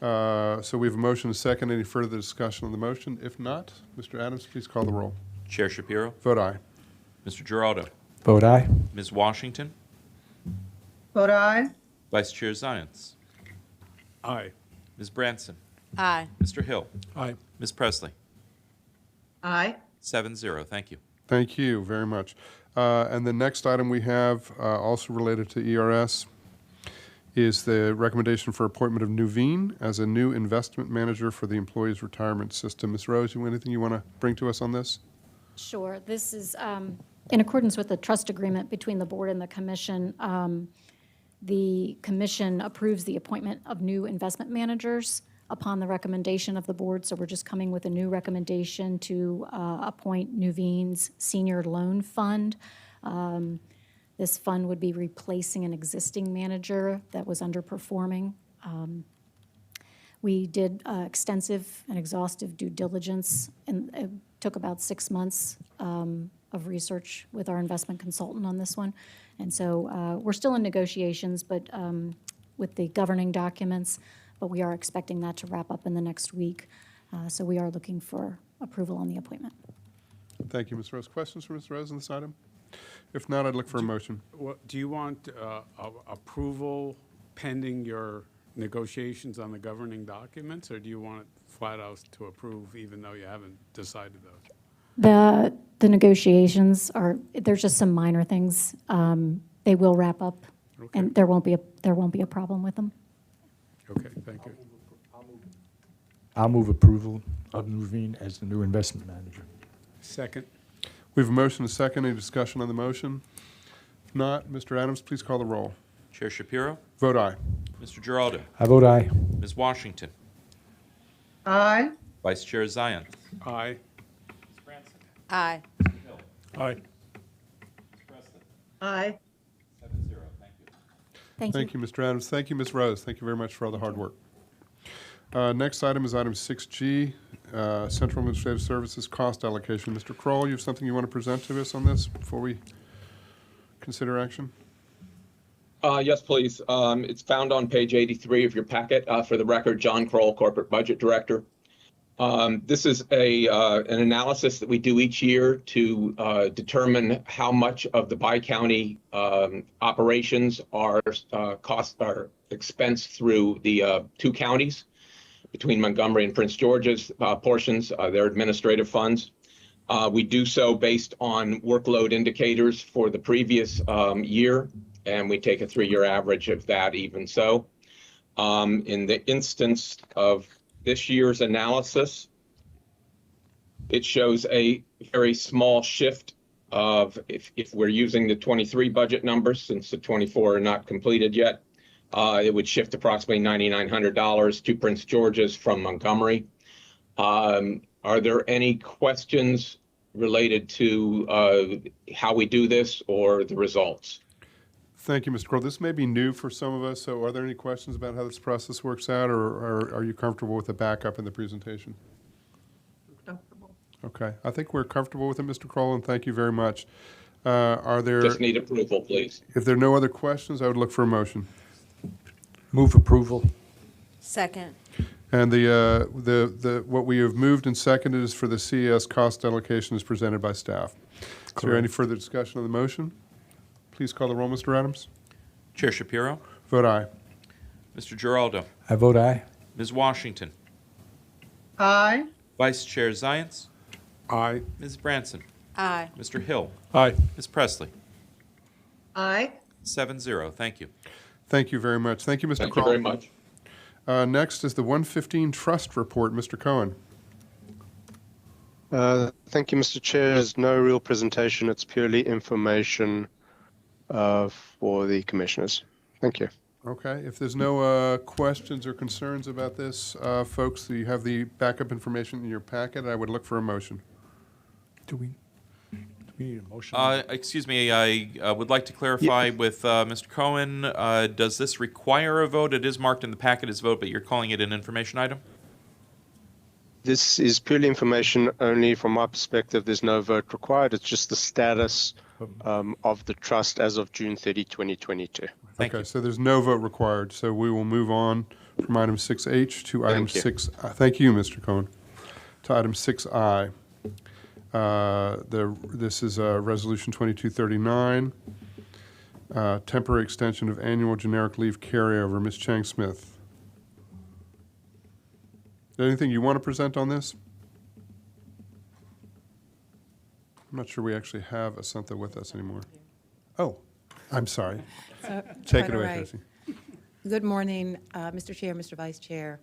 So we have a motion and a second. Any further discussion on the motion? If not, Mr. Adams, please call the roll. Chair Shapiro? Vote aye. Mr. Giraldo? Vote aye. Ms. Washington? Vote aye. Vice Chair Zients? Aye. Ms. Branson? Aye. Mr. Hill? Aye. Ms. Presley? Aye. 7-0. Thank you. Thank you very much. And the next item we have, also related to ERS, is the recommendation for appointment of Nuveen as a new investment manager for the employees' retirement system. Ms. Rose, anything you want to bring to us on this? Sure. This is in accordance with the trust agreement between the board and the commission. The commission approves the appointment of new investment managers upon the recommendation of the board. So we're just coming with a new recommendation to appoint Nuveen's Senior Loan Fund. This fund would be replacing an existing manager that was underperforming. We did extensive and exhaustive due diligence, and it took about 6 months of research with our investment consultant on this one. And so we're still in negotiations, but with the governing documents, but we are expecting that to wrap up in the next week. So we are looking for approval on the appointment. Thank you, Ms. Rose. Questions for Ms. Rose on this item? If not, I'd look for a motion. Do you want approval pending your negotiations on the governing documents, or do you want it flat out to approve even though you haven't decided those? The negotiations there's just some minor things. They will wrap up, Okay. and there won't be a problem with them. Okay, thank you. I'll move approval of Nuveen as the new investment manager. Second. We have a motion and a second. Any discussion on the motion? If not, Mr. Adams, please call the roll. Chair Shapiro? Vote aye. Mr. Giraldo? I vote aye. Ms. Washington? Aye. Vice Chair Zients? Aye. Ms. Branson? Aye. Mr. Hill? Aye. Ms. Presley? Aye. 7-0. Thank you. Thank you. Thank you, Mr. Adams. Thank you, Ms. Rose. Thank you very much for all the hard work. Next item is item 6G, Central Administrative Services Cost Allocation. Mr. Kroll, you have something you want to present to us on this before we consider action? Yes, please. It's found on page 83 of your packet. For the record, John Kroll, Corporate Budget Director. This is an analysis that we do each year to determine how much of the bi-county operations are expensed through the two counties between Montgomery and Prince George's portions, their administrative funds. We do so based on workload indicators for the previous year, and we take a 3-year average of that even so. In the instance of this year's analysis, it shows a very small shift of, if we're using the 23 budget numbers, since the 24 are not completed yet, it would shift approximately $9,900 to Prince George's from Montgomery. Are there any questions related to how we do this or the results? Thank you, Mr. Kroll. This may be new for some of us, so are there any questions about how this process works out, or are you comfortable with the backup in the presentation? Comfortable. Okay. I think we're comfortable with it, Mr. Kroll, and thank you very much. Are there... Just need approval, please. If there are no other questions, I would look for a motion. Move approval. Second. And what we have moved and seconded is for the CES cost allocation as presented by staff. Is there any further discussion on the motion? Please call the roll, Mr. Adams. Chair Shapiro. Vote aye. Mr. Giraldo. I vote aye. Ms. Washington. Aye. Vice Chair Zients. Aye. Ms. Branson. Aye. Mr. Hill. Aye. Ms. Presley. Aye. 7-0. Thank you. Thank you very much. Thank you, Mr. Thank Kroll. you very much. Next is the 115 Trust Report. Mr. Cohen. Thank you, Mr. Chair. There's no real presentation. It's purely information for the commissioners. Thank you. Okay. If there's no questions or concerns about this, folks, you have the backup information in your packet. I would look for a motion. Do we need a motion? Excuse me, I would like to clarify with Mr. Cohen. Does this require a vote? It is marked in the packet as vote, but you're calling it an information item? This is purely information only. From my perspective, there's no vote required. It's just the status of the trust as of June 30, 2022. Okay, so there's no vote required. So we will move on from item 6H to item 6. Thank you, Mr. Cohen. To item 6I. This is Resolution 2239, temporary extension of annual generic leave carryover. Ms. Chang Smith. Anything you want to present on this? I'm not sure we actually have Asantha with us anymore. Oh, I'm sorry. Take it away, Tracy. Good morning, Mr. Chair, Mr. Vice Chair,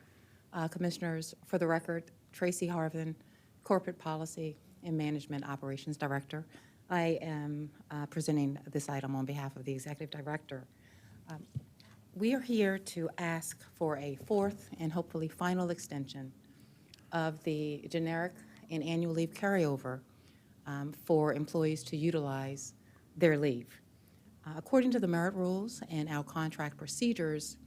Commissioners. For the record, Tracy Harvin, Corporate Policy and Management Operations Director. I am presenting this item on behalf of the Executive Director. We are here to ask for a fourth and hopefully final extension of the generic and annual leave carryover for employees to utilize their leave. According to the merit rules and our contract procedures,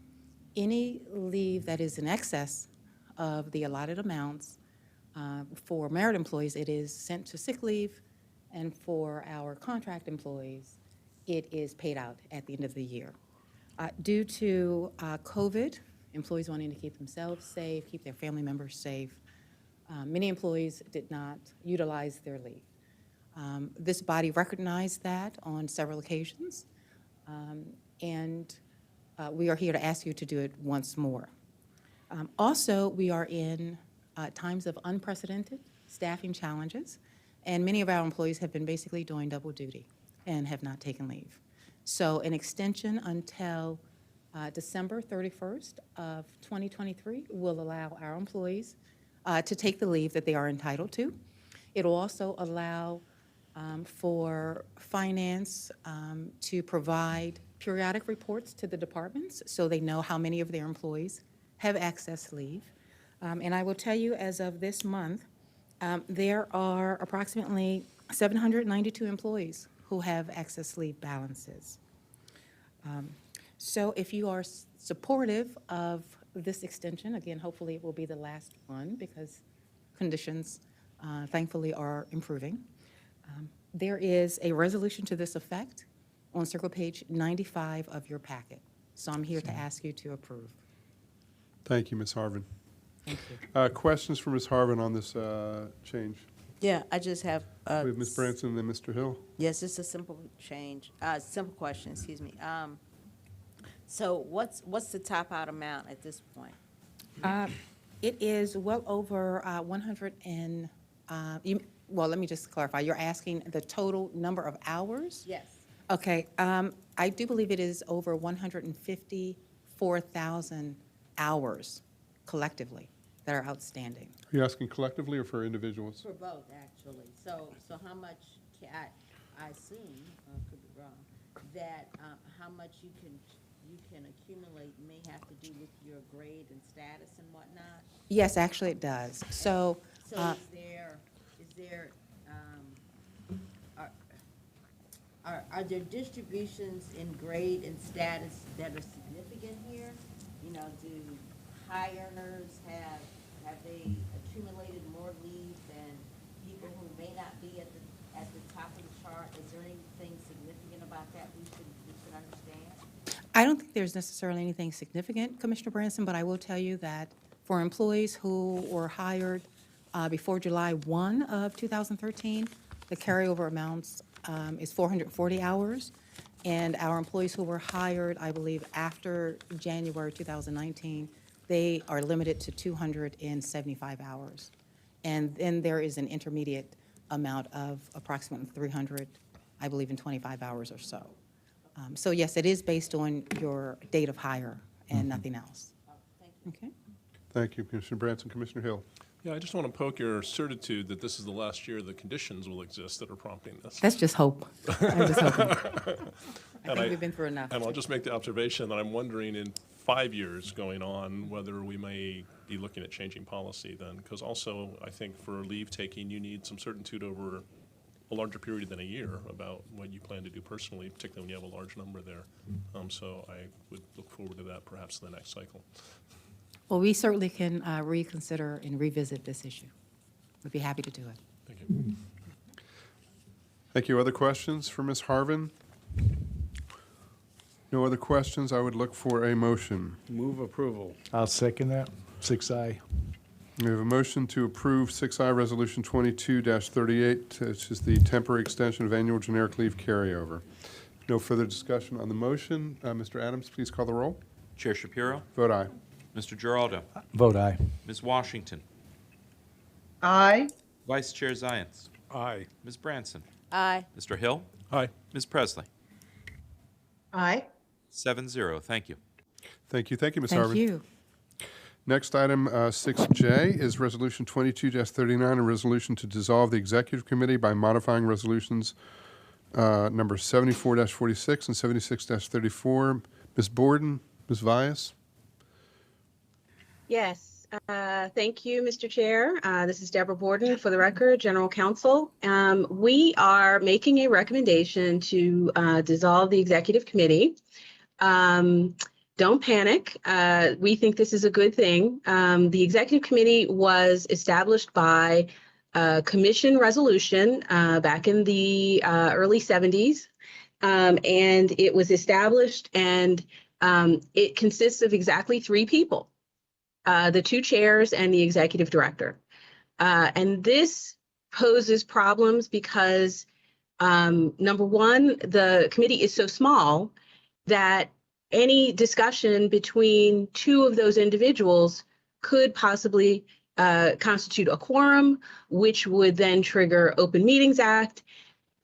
any leave that is in excess of the allotted amounts for merit employees, it is sent to sick leave, and for our contract employees, it is paid out at the end of the year. Due to COVID, employees wanting to keep themselves safe, keep their family members safe, many employees did not utilize their leave. This body recognized that on several occasions, and we are here to ask you to do it once more. Also, we are in times of unprecedented staffing challenges, and many of our employees have been basically doing double duty and have not taken leave. So an extension until December 31st of 2023 will allow our employees to take the leave that they are entitled to. It will also allow for finance to provide periodic reports to the departments so they know how many of their employees have access leave. And I will tell you, as of this month, there are approximately 792 employees who have excess leave balances. So if you are supportive of this extension, again, hopefully it will be the last one because conditions, thankfully, are improving. There is a resolution to this effect on Circle page 95 of your packet. So I'm here to ask you to approve. Thank you, Ms. Harvin. Thank you. Questions for Ms. Harvin on this change? Yeah, I just have. We have Ms. Branson and then Mr. Hill. Yes, it's a simple change, simple question, excuse me. So what's the top out amount at this point? It is well over 100 and, well, let me just clarify. You're asking the total number of hours? Yes. Okay, I do believe it is over 154,000 hours collectively that are outstanding. Are you asking collectively or for individuals? For both, actually. So how much, I assume, could be wrong, that how much you can accumulate may have to do with your grade and status and whatnot? Yes, actually it does. So, is there, are there distributions in grade and status that are significant here? You know, do high earners have they accumulated more leave than people who may not be at the top of the chart? Is there anything significant about that we should understand? I don't think there's necessarily anything significant, Commissioner Branson, but I will tell you that for employees who were hired before July 1 of 2013, the carryover amounts is 440 hours. And our employees who were hired, I believe, after January 2019, they are limited to 275 hours. And then there is an intermediate amount of approximately 300, I believe, in 25 hours or so. So yes, it is based on your date of hire and nothing else. Okay. Thank you, Commissioner Branson. Commissioner Hill. Yeah, I just want to poke your certitude that this is the last year the conditions will exist that are prompting this. That's just hope. I'm just hoping. I think we've been through enough. And I'll just make the observation that I'm wondering in 5 years going on whether we may be looking at changing policy then. Because also, I think for leave taking, you need some certitude over a larger period than a year about what you plan to do personally, particularly when you have a large number there. So I would look forward to that perhaps in the next cycle. Well, we certainly can reconsider and revisit this issue. We'd be happy to do it. Thank you. Thank you. Other questions for Ms. Harvin? No other questions. I would look for a motion. Move approval. I'll second that. 6I. We have a motion to approve 6I Resolution 22-38, which is the temporary extension of annual generic leave carryover. No further discussion on the motion. Mr. Adams, please call the roll. Chair Shapiro? Vote aye. Mr. Giraldo? Vote aye. Ms. Washington? Aye. Vice Chair Zients? Aye. Ms. Branson? Aye. Mr. Hill? Aye. Ms. Presley? Aye. 7-0. Thank you. Thank you. Thank you, Ms. Harvin. Thank you. Next item, 6J, is Resolution 22-39, a resolution to dissolve the Executive Committee by modifying resolutions number 74-46 and 76-34. Ms. Borden, Ms. Vyas? Yes, thank you, Mr. Chair. This is Deborah Borden, for the record, General Counsel. We are making a recommendation to dissolve the Executive Committee. Don't panic. We think this is a good thing. The Executive Committee was established by commission resolution back in the early 70s. And it was established and it consists of exactly 3 people, the 2 chairs and the executive director. And this poses problems because, number one, the committee is so small that any discussion between 2 of those individuals could possibly constitute a quorum, which would then trigger Open Meetings Act.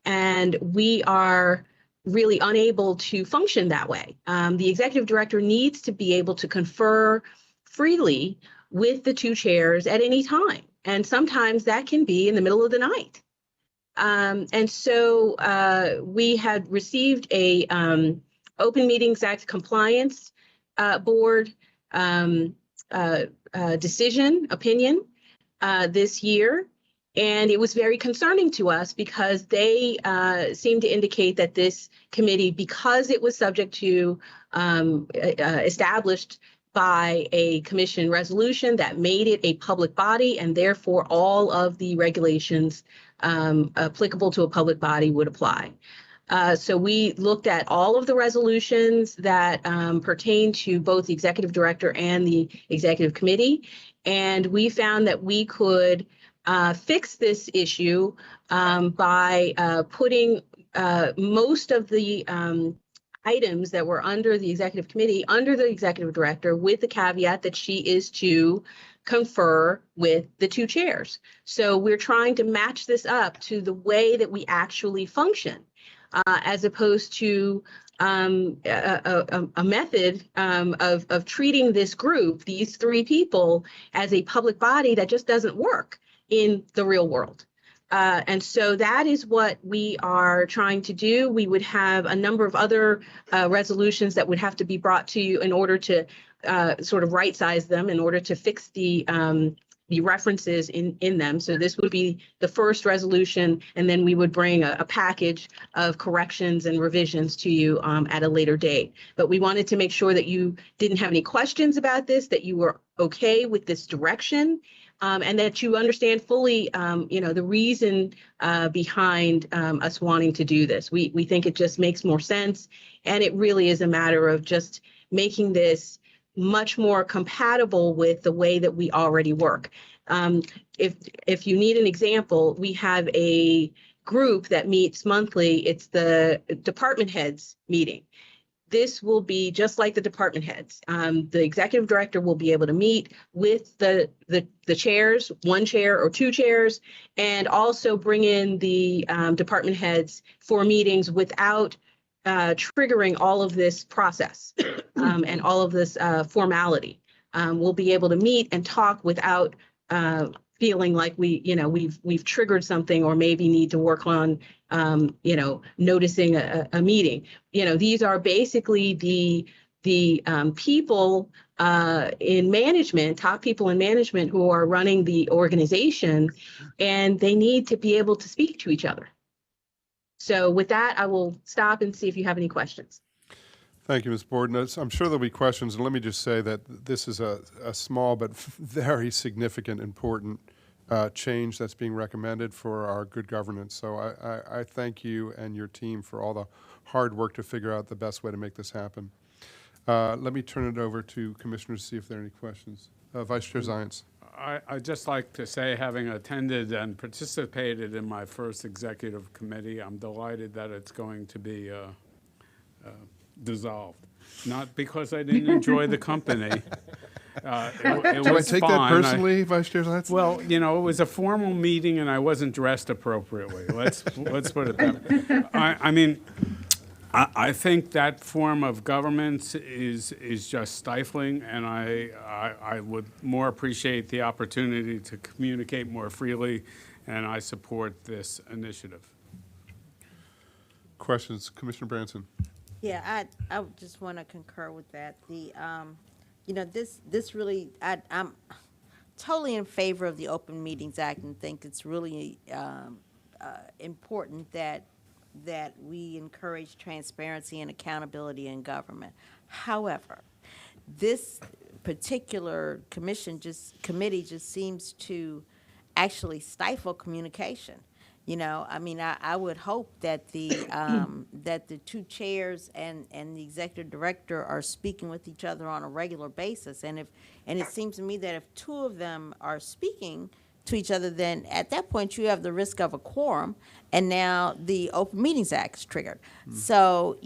And we are really unable to function that way. The executive director needs to be able to confer freely with the 2 chairs at any time. And sometimes that can be in the middle of the night. And so we had received a Open Meetings Act Compliance Board decision, opinion this year. And it was very concerning to us because they seemed to indicate that this committee, because it was subject to established by a commission resolution that made it a public body, and therefore all of the regulations applicable to a public body would apply. So we looked at all of the resolutions that pertain to both the executive director and the executive committee, and we found that we could fix this issue by putting most of the items that were under the executive committee under the executive director, with the caveat that she is to confer with the two chairs. So we're trying to match this up to the way that we actually function, as opposed to a method of treating this group, these three people, as a public body that just doesn't work in the real world. And so that is what we are trying to do. We would have a number of other resolutions that would have to be brought to you in order to sort of right-size them, in order to fix the references in them. So this would be the first resolution, and then we would bring a package of corrections and revisions to you at a later date. But we wanted to make sure that you didn't have any questions about this, that you were okay with this direction, and that you understand fully, the reason behind us wanting to do this. We think it just makes more sense, and it really is a matter of just making this much more compatible with the way that we already work. If you need an example, we have a group that meets monthly. It's the department heads meeting. This will be just like the department heads. The executive director will be able to meet with the chairs, one chair or two chairs, and also bring in the department heads for meetings without triggering all of this process and all of this formality. We'll be able to meet and talk without feeling like we've triggered something, or maybe need to work on noticing a meeting. These are basically the people in management, top people in management, who are running the organization, and they need to be able to speak to each other. So with that, I will stop and see if you have any questions. Thank you, Ms. Borden. I'm sure there'll be questions, and let me just say that this is a small but very significant, important change that's being recommended for our good governance. So I thank you and your team for all the hard work to figure out the best way to make this happen. Let me turn it over to commissioners to see if there are any questions. Vice Chair Zients. I'd just like to say, having attended and participated in my first executive committee, I'm delighted that it's going to be dissolved. Not because I didn't enjoy the company. Do I take that personally, Vice Chair Zients? Well, it was a formal meeting and I wasn't dressed appropriately. Let's put it that way. I think that form of governance is just stifling, and I would more appreciate the opportunity to communicate more freely, and I support this initiative. Questions, Commissioner Branson? Yeah, I just want to concur with that. This really, I'm totally in favor of the Open Meetings Act and think it's really important that we encourage transparency and accountability in government. However, this particular committee just seems to actually stifle communication. I would hope that the two chairs and the executive director are speaking with each other on a regular basis. And it seems to me that if two of them are speaking to each other, then at that point you have the risk of a quorum, and now the Open Meetings Act is triggered. So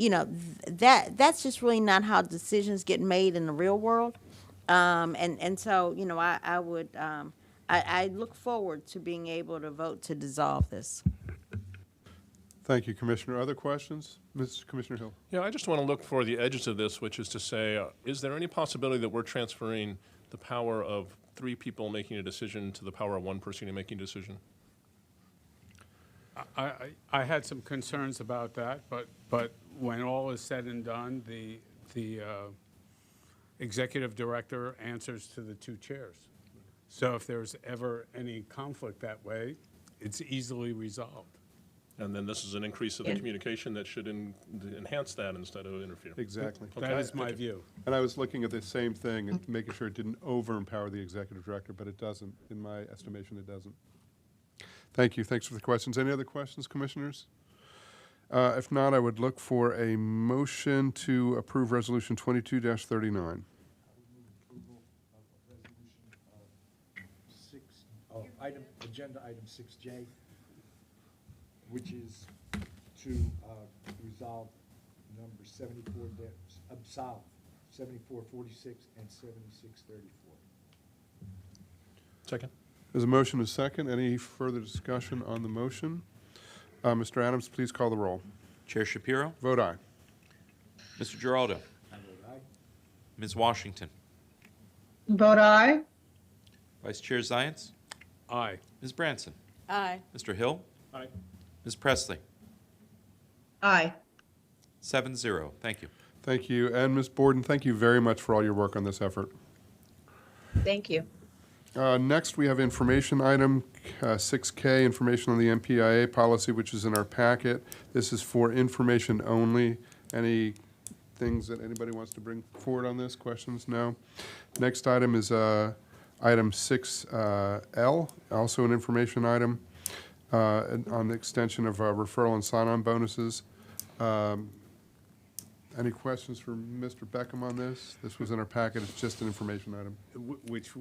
that's just really not how decisions get made in the real world. So I would. I look forward to being able to vote to dissolve this. Thank you, Commissioner. Other questions? Commissioner Hill. Yeah, I just want to look for the edges of this, which is to say, is there any possibility that we're transferring the power of three people making a decision to the power of one person making a decision? I had some concerns about that, but when all is said and done, the executive director answers to the two chairs. So if there's ever any conflict that way, it's easily resolved. And then this is an increase of the And- communication that should enhance that instead of interfere. Exactly. That is my view. And I was looking at the same thing and making sure it didn't over-empower the executive director, but it doesn't. In my estimation, it doesn't. Thank you. Thanks for the questions. Any other questions, commissioners? If not, I would look for a motion to approve Resolution 22-39. Agenda item 6J, which is to resolve number 7446 and 7634. Second. There's a motion and a second. Any further discussion on the motion? Mr. Adams, please call the roll. Chair Shapiro? Vote aye. Mr. Giraldo? Ms. Washington? Vote aye. Vice Chair Zients? Aye. Ms. Branson? Aye. Mr. Hill? Aye. Ms. Presley? Aye. 7-0. Thank you. Thank you. And Ms. Borden, thank you very much for all your work on this effort. Thank you. Next, we have information item 6K, information on the MPIA policy, which is in our packet. This is for information only. Any things that anybody wants to bring forward on this? Questions? No. Next item is item 6L, also an information item on the extension of referral and sign-on bonuses. Any questions for Mr. Beckham on this? This was in our packet. It's just an information item. Which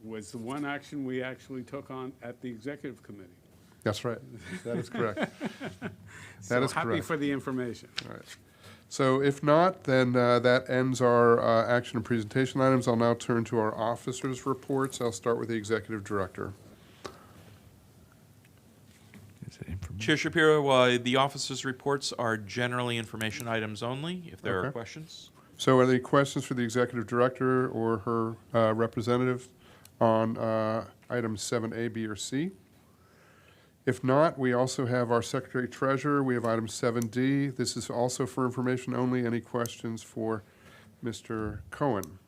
was the one action we actually took on at the executive committee. That's right. That is correct. So That is happy correct. for the information. All right. So if not, then that ends our action and presentation items. I'll now turn to our officers' reports. I'll start with the executive director. Chair Shapiro, the officers' reports are generally information items only. If there are Okay. questions. So are there any questions for the executive director or her representative on items 7A, B, or C? If not, we also have our secretary treasurer. We have item 7D. This is also for information only. Any questions for Mr. Cohen?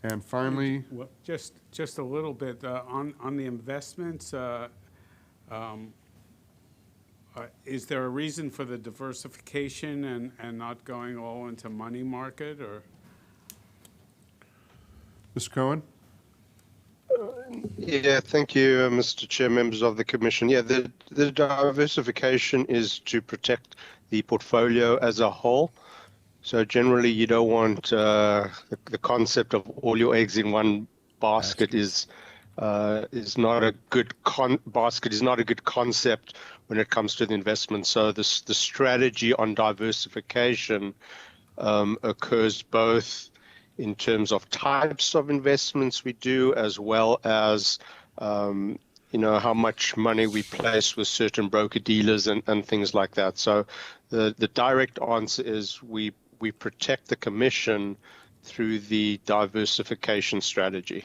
And finally, Well, just a little bit, on the investments, is there a reason for the diversification and not going all into money market, or? Mr. Cohen? Yeah, thank you, Mr. Chair, members of the Commission. Yeah, the diversification is to protect the portfolio as a whole. So generally, you don't want the concept of all your eggs in one basket is not a good concept when it comes to the investment. So the strategy on diversification occurs both in terms of types of investments we do, as well as how much money we place with certain broker dealers and things like that. So the direct answer is we protect the commission through the diversification strategy.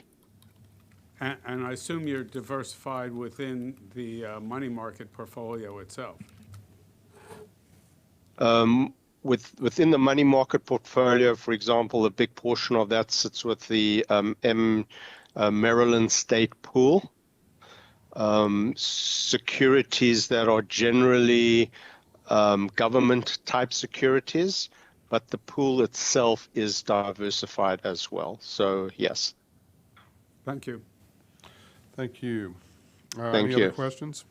And I assume you're diversified within the money market portfolio itself. Within the money market portfolio, for example, a big portion of that sits with the Maryland State Pool. Securities that are generally government-type securities, but the pool itself is diversified as well. So, yes. Thank you. Thank you. Thank any you. other questions?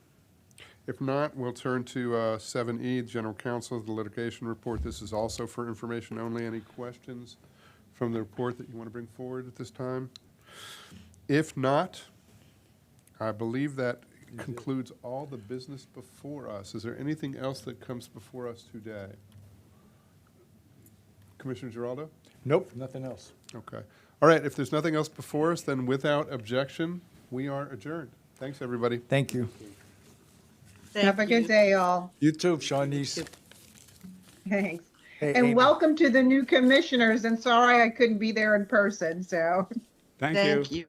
If not, we'll turn to 7E, General Counsel, the litigation report. This is also for information only. Any questions from the report that you want to bring forward at this time? If not, I believe that concludes all the business before us. Is there anything else that comes before us today? Commissioner Giraldo? Nope, nothing else. Okay. All right, if there's nothing else before us, then without objection, we are adjourned. Thanks, everybody. Thank you. Have a good day, all. You too, Shawnice. Thanks. Hey, And Amy. welcome to the new commissioners, and sorry I couldn't be there in person, so. Thank you. Thank you.